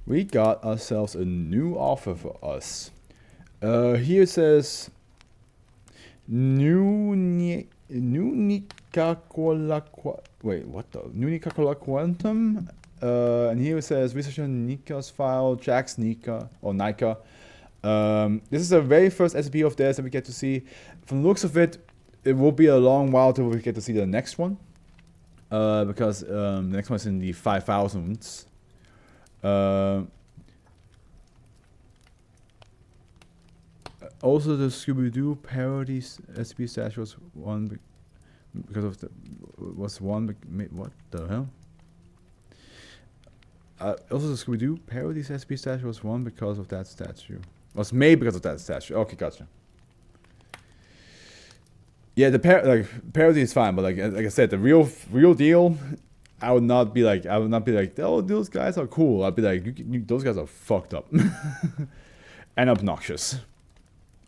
we got ourselves a new offer for us. Here it says wait, what the? Nunicacola Quantum? And here it says researcher Nika's file, Jack's Nika, or Nika. This is the very first SCP of theirs that we get to see. From the looks of it, it will be a long while till we get to see the next one. Because the next one's in the 5000s. Also, the Scooby-Doo parodies SCP stash was one because of the what the hell? Also, the Scooby-Doo parodies SCP stash was one because of that statue. Was made because of that statue. Okay, gotcha. Yeah, the parody is fine, but like I said, the real deal, I would not be like, oh, those guys are cool. I'd be like, those guys are fucked up and obnoxious.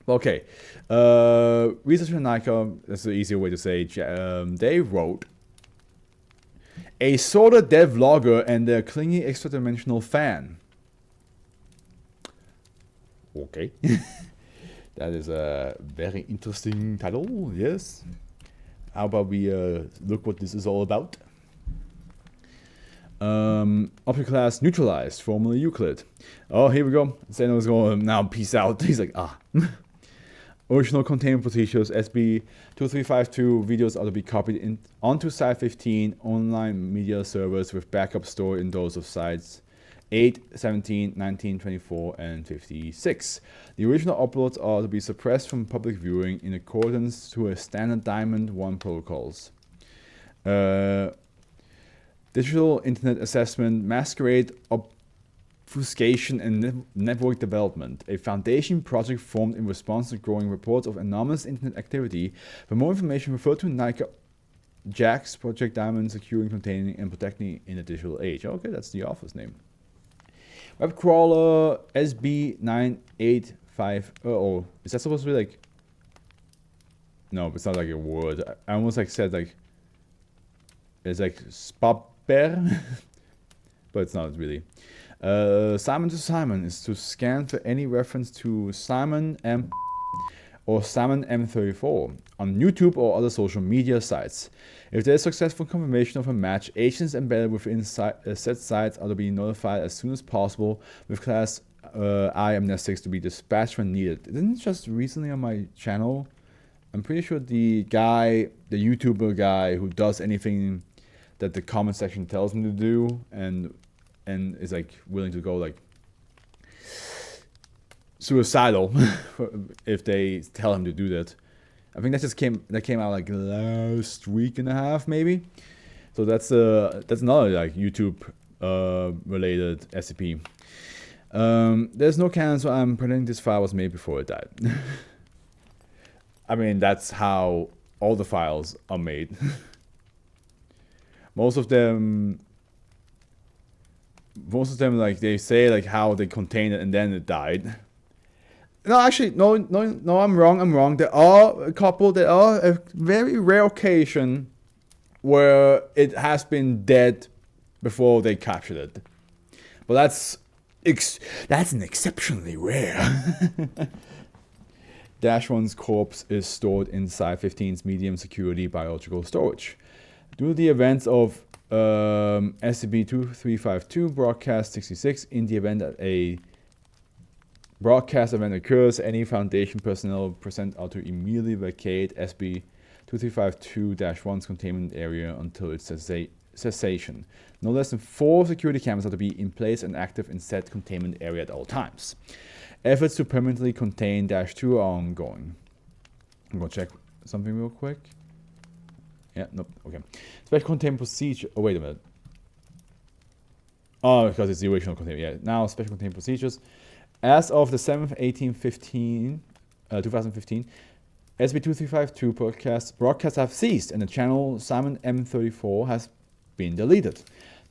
Okay, researcher Nika, that's the easier way to say. They wrote a Sorta-Dead vlogger and a Clingy Extradimensional fan. Okay. That is a very interesting title, yes. How about we look what this is all about? Object class neutralized, formerly Euclid. Oh, here we go. Zeno's going, now peace out. He's like, ah. Original containment procedures, SB2352 videos are to be copied onto Site 15 online media servers with backup stored in those of sites 8, 17, 19, 24, and 56. The original uploads are to be suppressed from public viewing in accordance to a standard Diamond 1 protocols. Digital Internet Assessment, Masquerade, Obfuscation, and Network Development, a foundation project formed in response to growing reports of enormous internet activity. For more information, refer to Nika Jack's Project Diamond, Securing, Containing, and Protecting in the Digital Age. Okay, that's the author's name. Web crawler SB9850. Is that supposed to be like? No, it's not like a word. I almost like said like. It's like Spapper, but it's not really. Simon to Simon is to scan for any reference to Simon M or Simon M34 on YouTube or other social media sites. If there is successful confirmation of a match, agents embedded within set sites are to be notified as soon as possible, with class I amnestics to be dispatched when needed. Isn't it just recently on my channel? I'm pretty sure the YouTuber guy who does anything that the comment section tells him to do and is like willing to go like suicidal if they tell him to do that. I think that came out like last week and a half maybe. So that's another like YouTube related SCP. There's no canon, so I'm pretending this file was made before it died. I mean, that's how all the files are made. Most of them like they say like how they contained it and then it died. No, actually, no, I'm wrong. There are a very rare occasion where it has been dead before they captured it. But that's an exceptionally rare. -1's corpse is stored inside 15's medium security biological storage. Due to the events of SCP-2352 broadcast 66, in the event that a broadcast event occurs, any Foundation personnel present are to immediately vacate SCP-2352-1's containment area until its cessation. No less than 4 security cameras are to be in place and active in said containment area at all times. Efforts to permanently contain -2 are ongoing. I'm gonna check something real quick. Yeah, nope, okay. Special containment procedure. Oh, wait a minute. Oh, because it's the original containment. Yeah, now special containment procedures. As of the 7th, 2015, SCP-2352 broadcasts have ceased, and the channel Simon M34 has been deleted.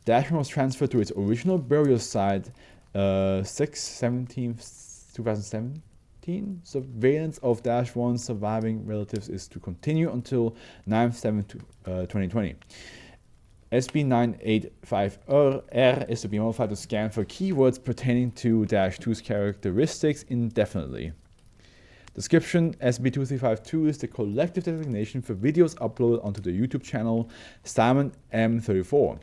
-1 was transferred to its original burial site, 6/17/2017. Surveillance of -1's surviving relatives is to continue until 9/7/2020. SB985R is to be modified to scan for keywords pertaining to -2's characteristics indefinitely. Description: SB2352 is the collective designation for videos uploaded onto the YouTube channel Simon M34.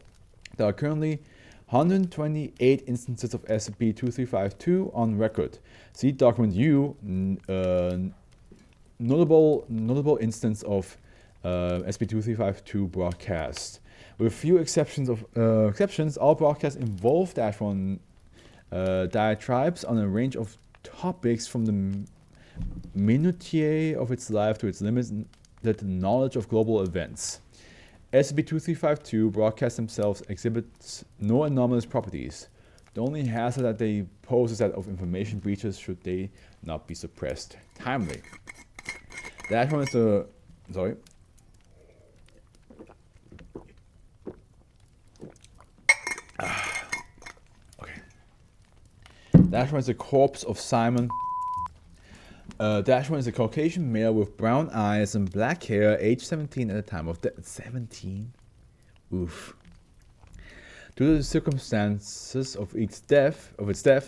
There are currently 128 instances of SCP-2352 on record. See document U, notable instance of SCP-2352 broadcast. With few exceptions, all broadcasts involve -1 diatribes on a range of topics from the minutiae of its life to its limited knowledge of global events. SCP-2352 broadcasts themselves exhibits no anomalous properties. The only hazard that they pose is that of information breaches should they not be suppressed timely. That one is the... sorry. Okay. That one is the corpse of Simon. Dash one is a Caucasian male with brown eyes and black hair, age 17 at the time of death. 17? Oof. Due to the circumstances of its death,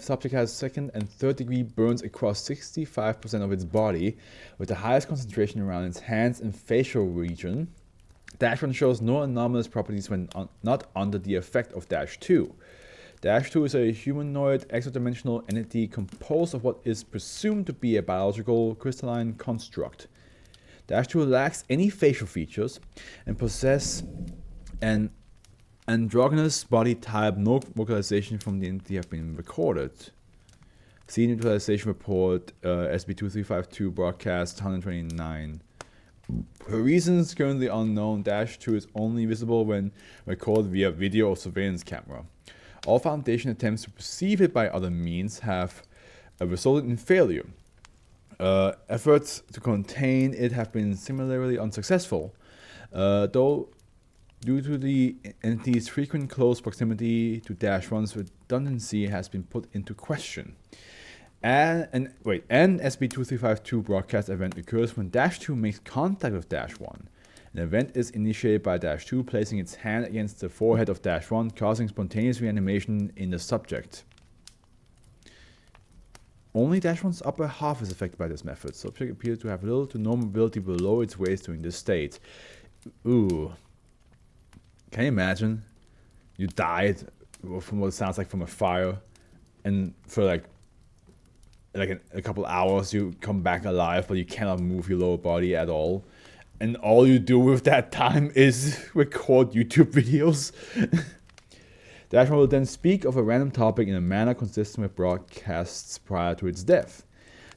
subject has second and third degree burns across 65% of its body, with the highest concentration around its hands and facial region. Dash 1 shows no anomalous properties when not under the effect of Dash 2. Dash 2 is a humanoid extradimensional entity composed of what is presumed to be a biological crystalline construct. Dash 2 lacks any facial features and possesses an androgynous body type. No vocalization from the entity have been recorded. See neutralization report, SB2352 broadcast 129. For reasons currently unknown, Dash 2 is only visible when recorded via video or surveillance camera. All Foundation attempts to perceive it by other means have resulted in failure. Efforts to contain it have been similarly unsuccessful, though due to the entity's frequent close proximity to Dash 1's redundancy has been put into question. An SB2352 broadcast event occurs when Dash 2 makes contact with Dash 1. An event is initiated by Dash 2 placing its hand against the forehead of Dash 1, causing spontaneous reanimation in the subject. Only Dash 1's upper half is affected by this method. Subject appears to have little to no mobility below its waist during this state. Ooh. Can you imagine? You died from what it sounds like from a fire, and for like a couple hours you come back alive, but you cannot move your lower body at all. And all you do with that time is record YouTube videos. Dash 1 will then speak of a random topic in a manner consistent with broadcasts prior to its death.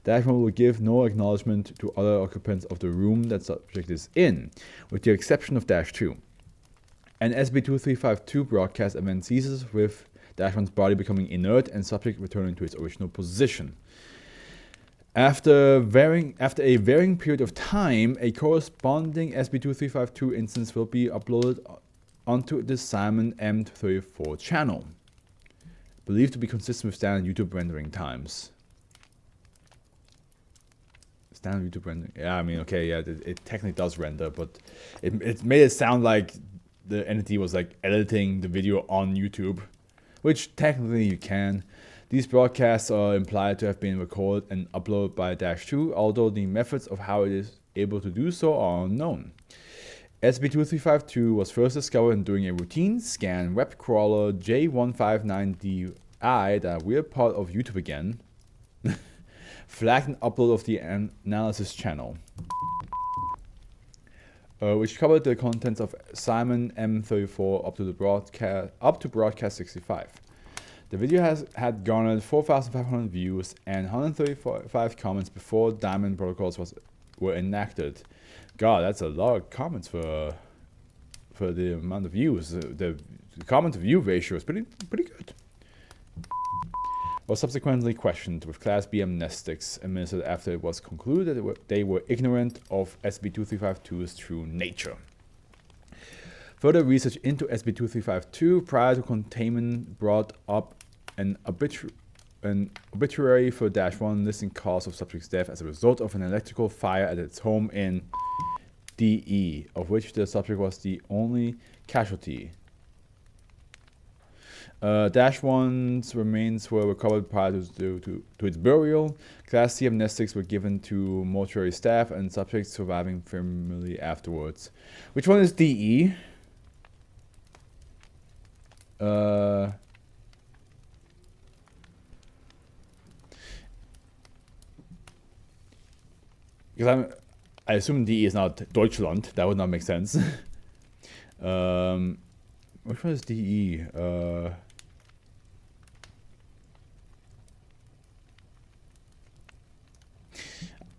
Dash 1 will give no acknowledgement to other occupants of the room that subject is in, with the exception of Dash 2. An SB2352 broadcast event ceases with Dash 1's body becoming inert and subject returning to its original position. After a varying period of time, a corresponding SB2352 instance will be uploaded onto the Simon M34 channel, believed to be consistent with standard YouTube rendering times. Standard YouTube rendering? Yeah, I mean, okay, yeah, it technically does render, but it made it sound like the entity was like editing the video on YouTube, which technically you can. These broadcasts are implied to have been recorded and uploaded by Dash 2, although the methods of how it is able to do so are unknown. SB2352 was first discovered during a routine scan web crawler J159DI, that weird part of YouTube again, flagged an upload of the analysis channel, which covered the contents of Simon M34 up to broadcast 65. The video had garnered 4,500 views and 135 comments before Diamond protocols were enacted. God, that's a lot of comments for the amount of views. The comment to view ratio is pretty good. Was subsequently questioned with Class B amnestics administered after it was concluded that they were ignorant of SB2352's true nature. Further research into SB2352 prior to containment brought up an obituary for Dash 1 listing cause of subject's death as a result of an electrical fire at its home in DE, of which the subject was the only casualty. Dash 1's remains were recovered prior to its burial. Class C amnestics were given to mortuary staff and subjects surviving family afterwards. Which one is DE? Because I assume DE is not Deutschland. That would not make sense. Which one is DE?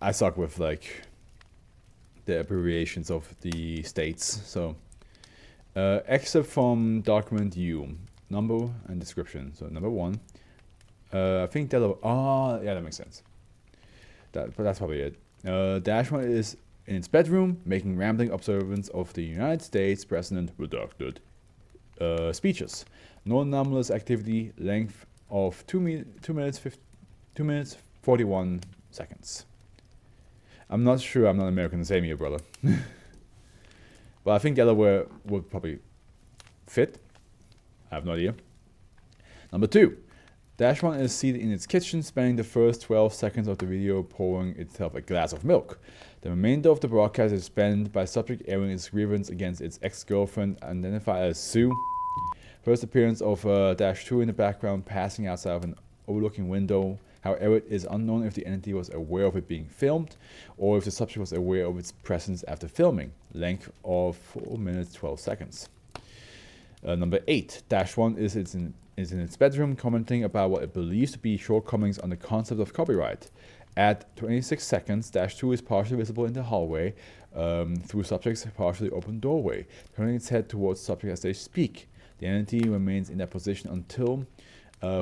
I suck with like the abbreviations of the states. So excerpt from document U, number and description. So number 1. I think that. Oh, yeah, that makes sense. But that's probably it. Dash 1 is in its bedroom, making rambling observance of the United States President redacted speeches. No anomalous activity. Length of 2 minutes 41 seconds. I'm not sure. I'm not American. Same here, brother. But I think the other would probably fit. I have no idea. Number 2. Dash 1 is seated in its kitchen, spending the first 12 seconds of the video pouring itself a glass of milk. The remainder of the broadcast is spent by subject airing its grievance against its ex-girlfriend, identified as Sue. First appearance of Dash 2 in the background, passing outside of an overlooking window. However, it is unknown if the entity was aware of it being filmed, or if the subject was aware of its presence after filming. Length of 4 minutes 12 seconds. Number 8. Dash 1 is in its bedroom, commenting about what it believes to be shortcomings on the concept of copyright. At 26 seconds, Dash 2 is partially visible in the hallway through subject's partially open doorway, turning its head towards subject as they speak. The entity remains in that position until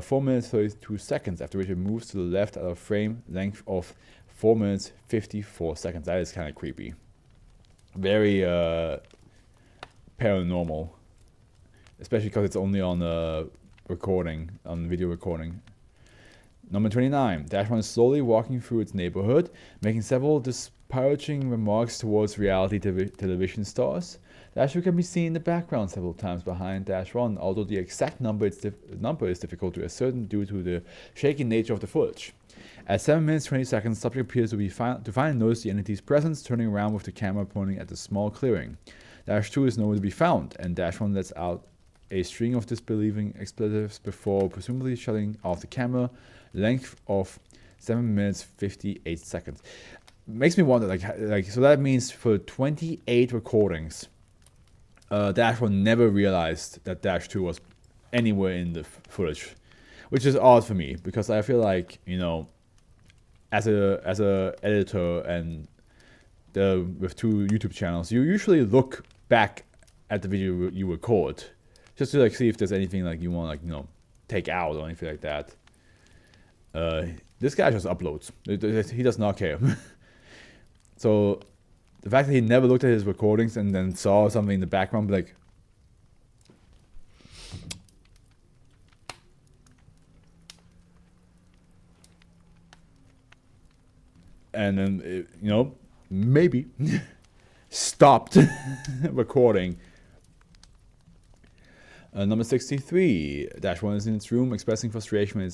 4 minutes 32 seconds, after which it moves to the left out of frame. Length of 4 minutes 54 seconds. That is kind of creepy. Very paranormal. Especially because it's only on recording, on video recording. Number 29. Dash 1 is slowly walking through its neighborhood, making several disparaging remarks towards reality television stars. Dash 2 can be seen in the background several times behind Dash 1, although the exact number is difficult to ascertain due to the shaky nature of the footage. At 7 minutes 20 seconds, subject appears to finally notice the entity's presence, turning around with the camera pointing at the small clearing. Dash 2 is nowhere to be found, and Dash 1 lets out a string of disbelieving expletives before presumably shutting off the camera. Length of 7 minutes 58 seconds. Makes me wonder, like so that means for 28 recordings, Dash 1 never realized that Dash 2 was anywhere in the footage, which is odd for me because I feel like, you know, as a editor and with 2 YouTube channels, you usually look back at the video you record just to like see if there's anything like you want, like, you know, take out or anything like that. This guy just uploads. He does not care. So the fact that he never looked at his recordings and then saw something in the background, like, and then you know, maybe stopped recording. Number 63. Dash 1 is in its room, expressing frustration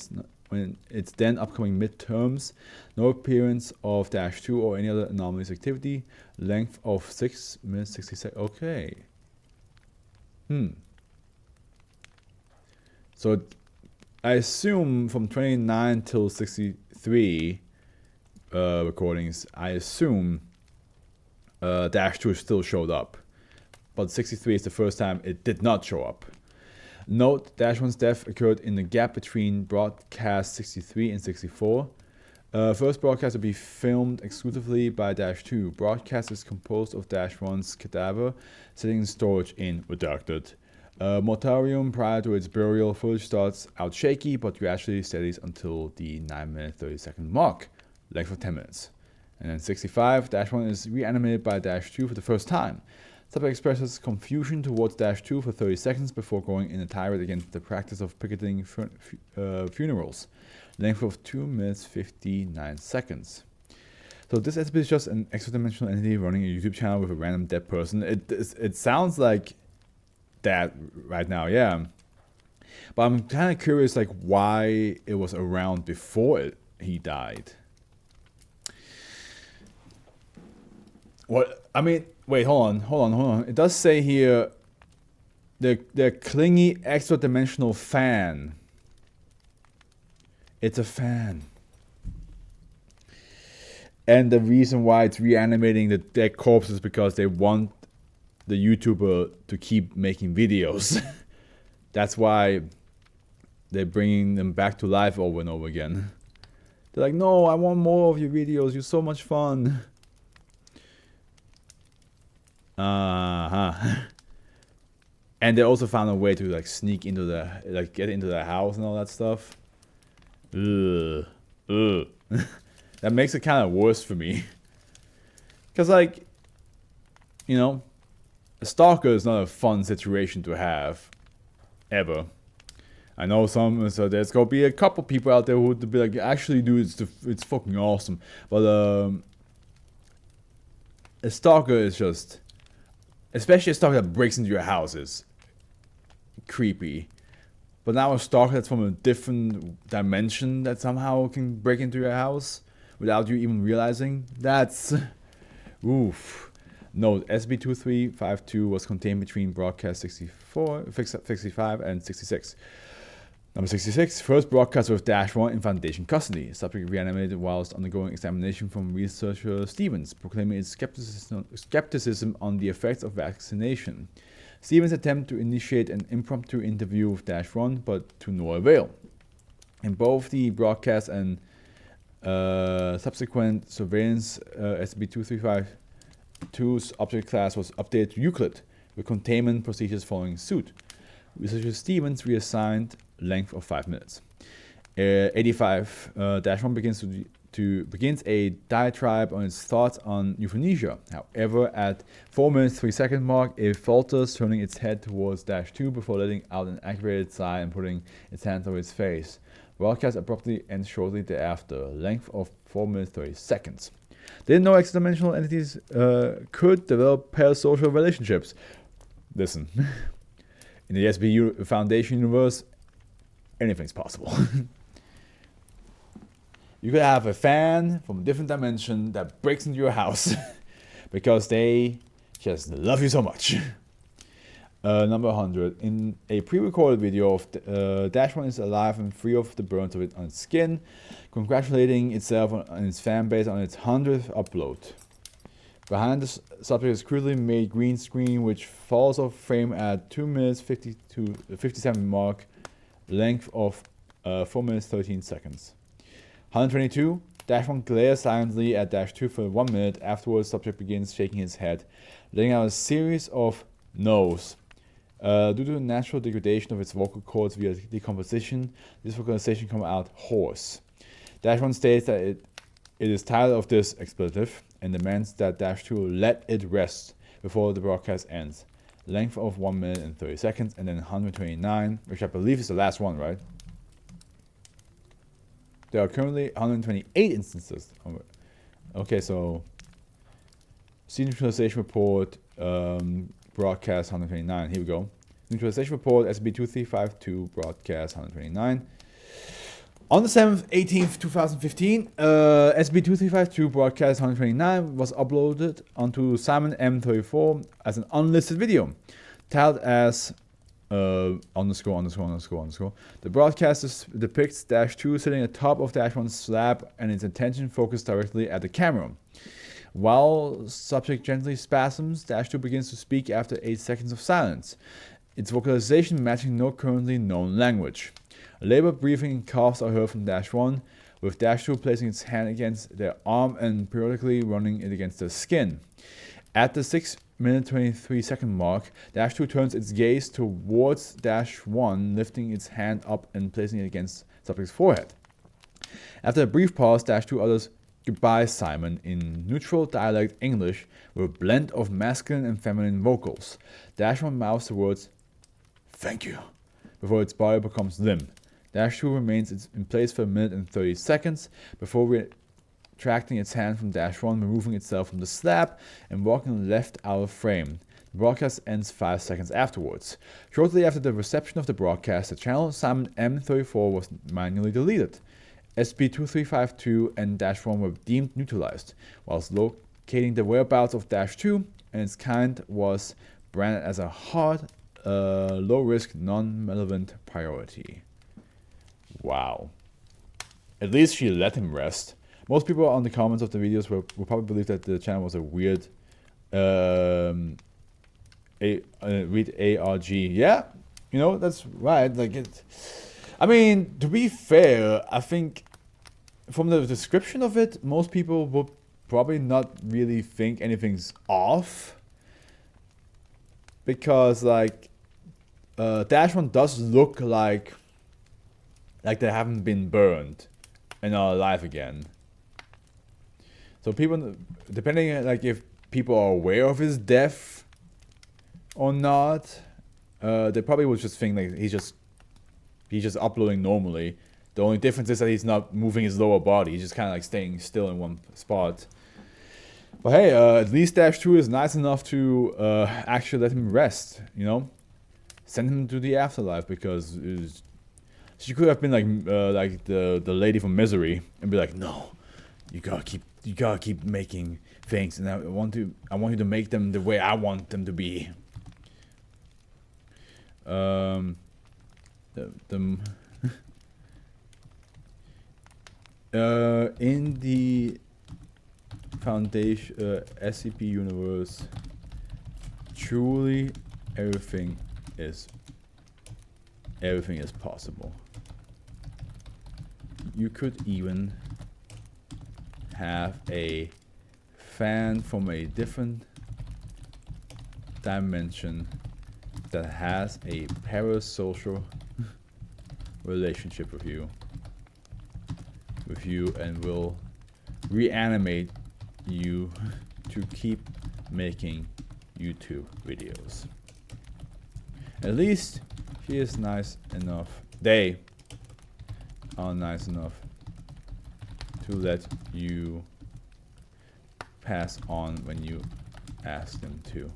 when it's then upcoming midterms. No appearance of Dash 2 or any other anomalous activity. Length of 6 minutes 60 seconds. Okay. So I assume from 29 till 63 recordings, I assume Dash 2 still showed up. But 63 is the first time it did not show up. Note, Dash 1's death occurred in the gap between broadcast 63 and 64. First broadcast will be filmed exclusively by Dash 2. Broadcast is composed of Dash 1's cadaver sitting in storage in redacted mortarium. Prior to its burial, footage starts out shaky but gradually steadies until the 9 minute 30 second mark. Length of 10 minutes. And then 65, Dash 1 is reanimated by Dash 2 for the first time. Subject expresses confusion towards Dash 2 for 30 seconds before going in a tirade against the practice of picketing funerals. Length of 2 minutes 59 seconds. So this SCP is just an extra-dimensional entity running a YouTube channel with a random dead person. It sounds like that right now, yeah. But I'm kind of curious, like, why it was around before he died. What? I mean, wait, hold on. It does say here, the Clingy Extradimensional fan. It's a fan. And the reason why it's reanimating the dead corpses is because they want the YouTuber to keep making videos. That's why they're bringing them back to life over and over again. They're like, no, I want more of your videos. You're so much fun. And they also found a way to like sneak into get into the house and all that stuff. Ugh. That makes it kind of worse for me. Cause like, you know, a stalker is not a fun situation to have, ever. I know so there's gonna be a couple people out there who would be like, actually, dude, it's fucking awesome. But a stalker is just, especially a stalker that breaks into your house, is creepy. But now a stalker that's from a different dimension that somehow can break into your house without you even realizing, that's oof. Note, SCP-2352 was contained between broadcast 65 and 66. Number 66, first broadcast with -1 in Foundation custody. Subject reanimated whilst undergoing examination from researcher Stevens, proclaiming its skepticism on the effects of vaccination. Stevens attempt to initiate an impromptu interview with -1, but to no avail. In both the broadcast and subsequent surveillance, SCP-2352's object class was updated to Euclid, with containment procedures following suit. Researcher Stevens reassigned length of 5 minutes. 85-1 begins a diatribe on its thoughts on euthanasia. However, at 4 minutes 3 second mark, it falters, turning its head towards -2 before letting out an aggravated sigh and putting its hands over its face. Broadcast abruptly ends shortly thereafter. Length of 4 minutes 30 seconds. Didn't know extradimensional entities could develop parasocial relationships. Listen, in the SCP Foundation universe, anything's possible. You could have a fan from a different dimension that breaks into your house because they just love you so much. Number 100. In a pre-recorded video of -1 is alive and free of the burns of it on its skin, congratulating itself and its fan base on its 100th upload. Behind the subject is crudely made green screen which falls off frame at 2 minutes 57 mark, length of 4 minutes 13 seconds. 122. -1 glares silently at -2 for 1 minute. Afterwards, subject begins shaking his head, letting out a series of no's. Due to the natural degradation of its vocal cords via decomposition, this vocalization comes out hoarse. -1 states that it is tired of this expletive and demands that -2 let it rest before the broadcast ends. Length of 1 minute and 30 seconds, and then 129, which I believe is the last one, right? There are currently 128 instances. Okay, so neutralization report, broadcast 129. Here we go. Neutralization report, SCP-2352, broadcast 129. On the 7th, 18th, 2015, SCP-2352, broadcast 129 was uploaded onto Simon M34 as an unlisted video, titled as _____. The broadcast depicts -2 sitting atop of -1's slab and its attention focused directly at the camera. While subject gently spasms, -2 begins to speak after 8 seconds of silence, its vocalization matching no currently known language. Labored breathing and coughs are heard from -1, with -2 placing its hand against their arm and periodically running it against their skin. At the 6 minute 23 second mark, -2 turns its gaze towards -1, lifting its hand up and placing it against subject's forehead. After a brief pause, -2 utters, "Goodbye, Simon," in neutral dialect English with a blend of masculine and feminine vocals. -1 mouths the words, "Thank you," before its body becomes limp. -2 remains in place for 1 minute and 30 seconds before retracting its hand from -1, removing itself from the slab and walking left out of frame. The broadcast ends 5 seconds afterwards. Shortly after the reception of the broadcast, the channel assignment M34 was manually deleted. SCP-2352 and -1 were deemed neutralized, whilst locating the whereabouts of -2 and its kind was branded as a hard, low-risk, non-relevant priority. Wow. At least she let him rest. Most people on the comments of the videos will probably believe that the channel was a weird read ARG. Yeah, you know, that's right. Like it. I mean, to be fair, I think from the description of it, most people would probably not really think anything's off. Because like -1 does look like they haven't been burned and are alive again. So people, depending like if people are aware of his death or not, they probably would just think like he's just uploading normally. The only difference is that he's not moving his lower body. He's just kind of like staying still in one spot. But hey, at least -2 is nice enough to actually let him rest, you know? Send him to the afterlife, because she could have been like the lady from Misery and be like, no, you gotta keep making things, and I want you to make them the way I want them to be. In the Foundation SCP universe, truly everything is possible. You could even have a fan from a different dimension that has a parasocial relationship with you and will reanimate you to keep making YouTube videos. At least she is nice enough. They are nice enough to let you pass on when you ask them to.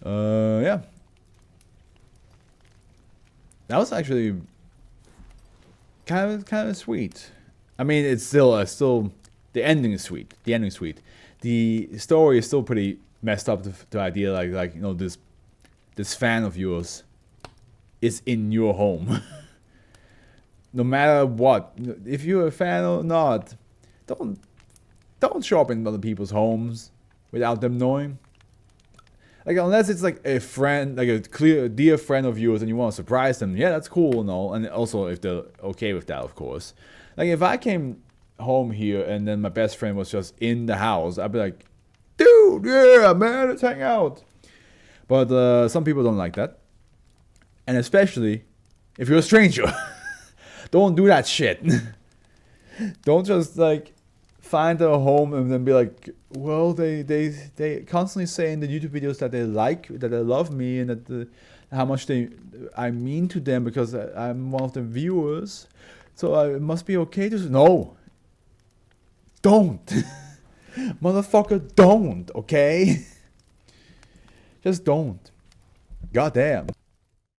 Yeah. That was actually kind of sweet. I mean, it's still the ending is sweet. The ending is sweet. The story is still pretty messed up. The idea, like you know, this fan of yours is in your home. No matter what, if you're a fan or not, don't show up in other people's homes without them knowing. Like, unless it's like a friend, like a dear friend of yours, and you want to surprise them, yeah, that's cool and all. And also if they're okay with that, of course. Like, if I came home here and then my best friend was just in the house, I'd be like, dude, yeah, man, let's hang out. But some people don't like that. And especially if you're a stranger. Don't do that shit. Don't just like find a home and then be like, well, they constantly say in the YouTube videos that they love me, and that how much I mean to them because I'm one of the viewers. So it must be okay to... No. Don't. Motherfucker, don't, okay? Just don't. Goddamn.